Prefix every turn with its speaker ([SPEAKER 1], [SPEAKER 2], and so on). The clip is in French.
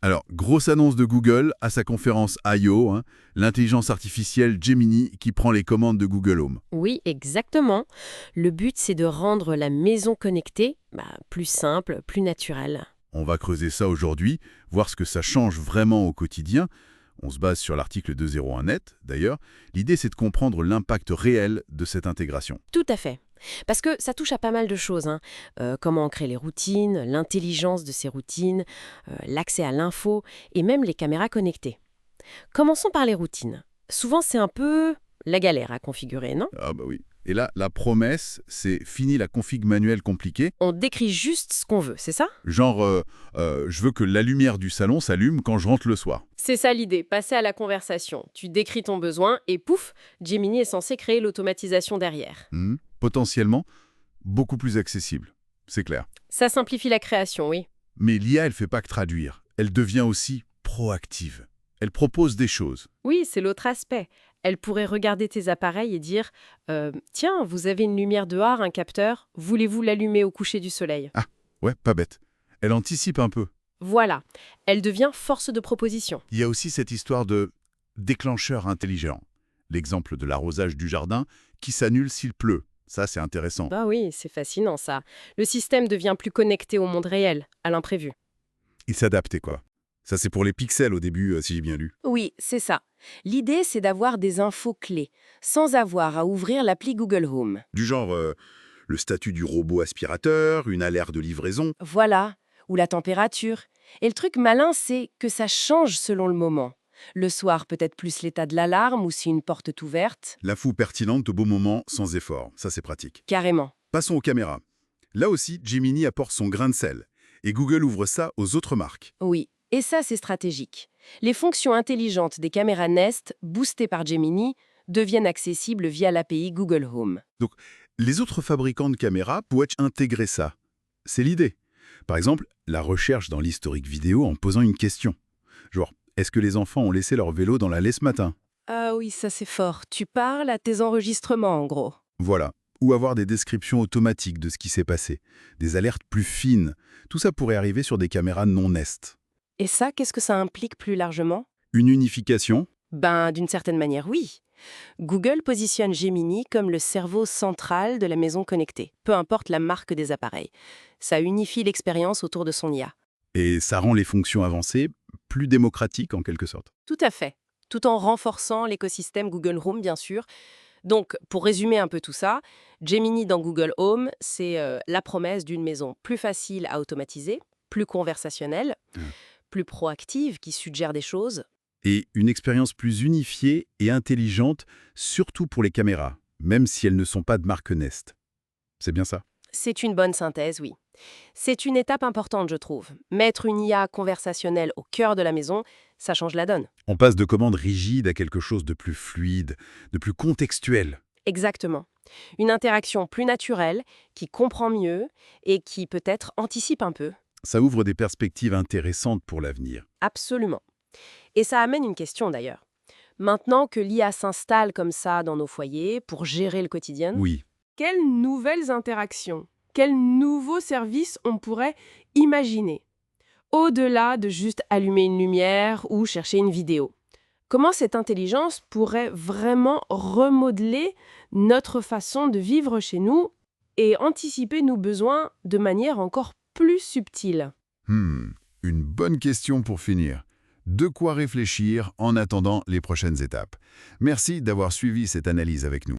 [SPEAKER 1] Alors, grosse annonce de Google à sa conférence I.O., l'intelligence artificielle Gemini qui prend les commandes de Google Home.
[SPEAKER 2] Oui, exactement. Le but, c'est de rendre la maison connectée plus simple, plus naturelle.
[SPEAKER 1] On va creuser ça aujourd'hui, voir ce que ça change vraiment au quotidien. On se base sur l'article 201net, d'ailleurs. L'idée, c'est de comprendre l'impact réel de cette intégration.
[SPEAKER 2] Tout à fait. Parce que ça touche à pas mal de choses, hein. Comment créer les routines, l'intelligence de ces routines, l'accès à l'info et même les caméras connectées. Commençons par les routines. Souvent, c'est un peu la galère à configurer, non?
[SPEAKER 1] Ah bah oui. Et là, la promesse, c'est fini la config manuelle compliquée.
[SPEAKER 2] On décrit juste ce qu'on veut, c'est ça?
[SPEAKER 1] Genre, je veux que la lumière du salon s'allume quand je rentre le soir.
[SPEAKER 2] C'est ça l'idée, passer à la conversation. Tu décris ton besoin et pouf, Gemini est censé créer l'automatisation derrière.
[SPEAKER 1] Potentiellement, beaucoup plus accessible. C'est clair.
[SPEAKER 2] Ça simplifie la création, oui.
[SPEAKER 1] Mais l'IA, elle fait pas que traduire. Elle devient aussi proactive. Elle propose des choses.
[SPEAKER 2] Oui, c'est l'autre aspect. Elle pourrait regarder tes appareils et dire Tiens, vous avez une lumière dehors, un capteur, voulez-vous l'allumer au coucher du soleil?
[SPEAKER 1] Ah, ouais, pas bête. Elle anticipe un peu.
[SPEAKER 2] Voilà, elle devient force de proposition.
[SPEAKER 1] Il y a aussi cette histoire de déclencheur intelligent. L'exemple de l'arrosage du jardin qui s'annule s'il pleut. Ça, c'est intéressant.
[SPEAKER 2] Bah oui, c'est fascinant ça. Le système devient plus connecté au monde réel, à l'imprévu.
[SPEAKER 1] Il s'adaptait, quoi. Ça, c'est pour les pixels au début, si j'ai bien lu.
[SPEAKER 2] Oui, c'est ça. L'idée, c'est d'avoir des infos clés, sans avoir à ouvrir l'appli Google Home.
[SPEAKER 1] Du genre, le statut du robot aspirateur, une alerte de livraison.
[SPEAKER 2] Voilà, ou la température. Et le truc malin, c'est que ça change selon le moment. Le soir, peut-être plus l'état de l'alarme ou si une porte est ouverte.
[SPEAKER 1] L'info pertinente au bon moment, sans effort. Ça, c'est pratique.
[SPEAKER 2] Carrément.
[SPEAKER 1] Passons aux caméras. Là aussi, Gemini apporte son grain de sel. Et Google ouvre ça aux autres marques.
[SPEAKER 2] Oui, et ça, c'est stratégique. Les fonctions intelligentes des caméras Nest, boostées par Gemini, deviennent accessibles via l'API Google Home.
[SPEAKER 1] Donc, les autres fabricants de caméras pourraient intégrer ça. C'est l'idée. Par exemple, la recherche dans l'historique vidéo en posant une question. Genre, est-ce que les enfants ont laissé leur vélo dans l'allée ce matin?
[SPEAKER 2] Ah oui, ça c'est fort. Tu parles à tes enregistrements, en gros.
[SPEAKER 1] Voilà. Ou avoir des descriptions automatiques de ce qui s'est passé. Des alertes plus fines. Tout ça pourrait arriver sur des caméras non Nest.
[SPEAKER 2] Et ça, qu'est-ce que ça implique plus largement?
[SPEAKER 1] Une unification.
[SPEAKER 2] D'une certaine manière, oui. Google positionne Gemini comme le cerveau central de la maison connectée, peu importe la marque des appareils. Ça unifie l'expérience autour de son IA.
[SPEAKER 1] Et ça rend les fonctions avancées plus démocratiques en quelque sorte.
[SPEAKER 2] Tout à fait. Tout en renforçant l'écosystème Google Home, bien sûr. Donc, pour résumer un peu tout ça, Gemini dans Google Home, c'est la promesse d'une maison plus facile à automatiser, plus conversationnelle, plus proactive, qui suggère des choses.
[SPEAKER 1] Et une expérience plus unifiée et intelligente, surtout pour les caméras, même si elles ne sont pas de marque Nest. C'est bien ça?
[SPEAKER 2] C'est une bonne synthèse, oui. C'est une étape importante, je trouve. Mettre une IA conversationnelle au cœur de la maison, ça change la donne.
[SPEAKER 1] On passe de commandes rigides à quelque chose de plus fluide, de plus contextuel.
[SPEAKER 2] Exactement. Une interaction plus naturelle, qui comprend mieux et qui peut-être anticipe un peu.
[SPEAKER 1] Ça ouvre des perspectives intéressantes pour l'avenir.
[SPEAKER 2] Absolument. Et ça amène une question d'ailleurs. Maintenant que l'IA s'installe comme ça dans nos foyers pour gérer le quotidien,
[SPEAKER 1] Oui,
[SPEAKER 3] Quelles nouvelles interactions, quels nouveaux services on pourrait imaginer, au-delà de juste allumer une lumière ou chercher une vidéo? Comment cette intelligence pourrait vraiment remodeler notre façon de vivre chez nous et anticiper nos besoins de manière encore plus subtile?
[SPEAKER 1] une bonne question pour finir. De quoi réfléchir en attendant les prochaines étapes. Merci d'avoir suivi cette analyse avec nous.